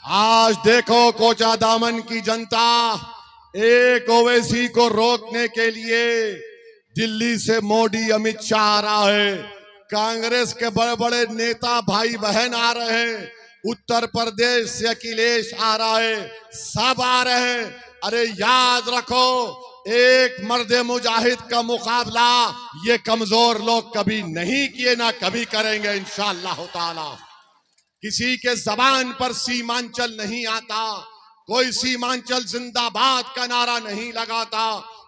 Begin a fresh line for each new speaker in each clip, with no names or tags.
आज देखो कोचा दामन की जनता एक ओवैसी को रोकने के लिए दिल्ली से मोदी अमित शाह आ रहा है, कांग्रेस के बड़े बड़े नेता भाई बहन आ रहे हैं, उत्तर प्रदेश से अखिलेश आ रहा है, सब आ रहे हैं। अरे याद रखो, एक मर्द मुजाहिद का मुकाबला ये कमजोर लोग कभी नहीं किए, ना कभी करेंगे इंशाअल्लाह ताला। किसी के जबान पर सीमांचल नहीं आता, कोई सीमांचल जिंदाबाद का नारा नहीं लगाता,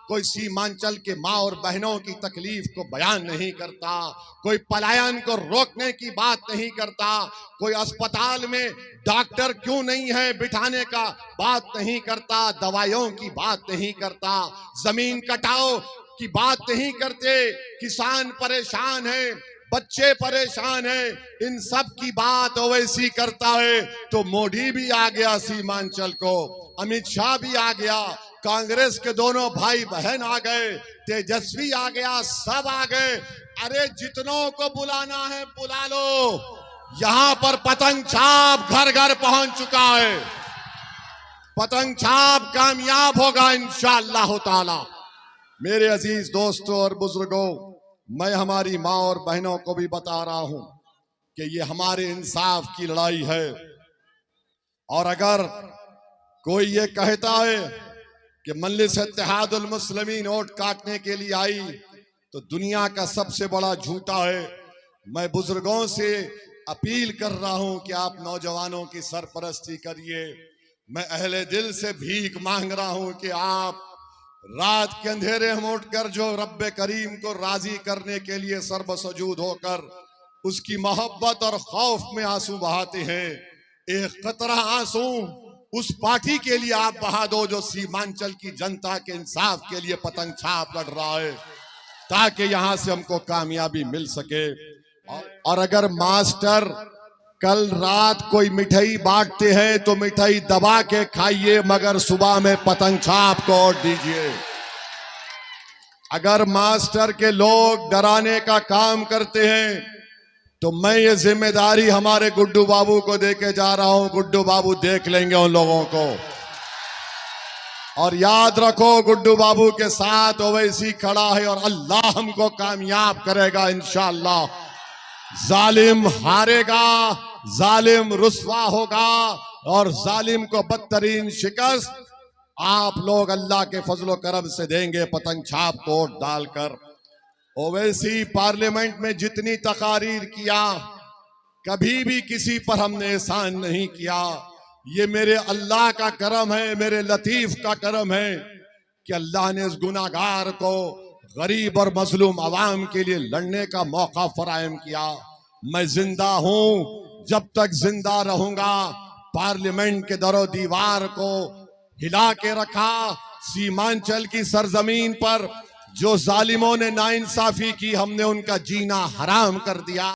कोई सीमांचल के माँ और बहनों की तकलीफ को बयान नहीं करता, कोई पलायन को रोकने की बात नहीं करता, कोई अस्पताल में डॉक्टर क्यों नहीं है बिठाने का बात नहीं करता, दवाइयों की बात नहीं करता, जमीन कटाओ की बात नहीं करते, किसान परेशान है, बच्चे परेशान हैं, इन सब की बात ओवैसी करता है। तो मोदी भी आ गया सीमांचल को, अमित शाह भी आ गया, कांग्रेस के दोनों भाई बहन आ गए, तेजस्वी आ गया, सब आ गए। अरे जितनों को बुलाना है बुला लो, यहां पर पतंग छाप घर घर पहुंच चुका है। पतंग छाप कामयाब होगा इंशाअल्लाह ताला। मेरे अजीज दोस्तों और बुजुर्गों, मैं हमारी माँ और बहनों को भी बता रहा हूं कि ये हमारे इंसाफ की लड़ाई है। और अगर कोई ये कहता है कि मजलिस इत्तेहादुल मुस्लिमीन वोट काटने के लिए आई, तो दुनिया का सबसे बड़ा झूठा है। मैं बुजुर्गों से अपील कर रहा हूं कि आप नौजवानों की सरपरस्ती करिए। मैं अहले दिल से भीख मांग रहा हूं कि आप रात के अंधेरे हम उठकर जो रब्बे करीम को राजी करने के लिए सर्वसजूद होकर उसकी मोहब्बत और खौफ में आंसू बहाते हैं, एक कतरा आंसू उस पार्टी के लिए आप बहा दो जो सीमांचल की जनता के इंसाफ के लिए पतंग छाप लड़ रहा है, ताकि यहां से हमको कामयाबी मिल सके। और अगर मास्टर कल रात कोई मिठाई बांटते हैं तो मिठाई दबा के खाइए, मगर सुबह में पतंग छाप को वोट दीजिए। अगर मास्टर के लोग डराने का काम करते हैं तो मैं ये जिम्मेदारी हमारे गुड्डू बाबू को देके जा रहा हूं। गुड्डू बाबू देख लेंगे उन लोगों को। और याद रखो, गुड्डू बाबू के साथ ओवैसी खड़ा है और अल्लाह हमको कामयाब करेगा इंशाअल्लाह। जालिम हारेगा, जालिम रुस्वा होगा और जालिम को बदतरीन शिकस्त आप लोग अल्लाह के फजलो करम से देंगे पतंग छाप को वोट डालकर। ओवैसी पार्लियामेंट में जितनी तकारीर किया, कभी भी किसी पर हमने एहसान नहीं किया। ये मेरे अल्लाह का करम है, मेरे लतीफ का करम है कि अल्लाह ने इस गुनाहगार को गरीब और मजलूम अवाम के लिए लड़ने का मौका फराहम किया। मैं जिंदा हूं, जब तक जिंदा रहूंगा पार्लियामेंट के दरो दीवार को हिला के रखा। सीमांचल की सरजमीन पर जो जालिमों ने नाइंसाफी की, हमने उनका जीना हराम कर दिया।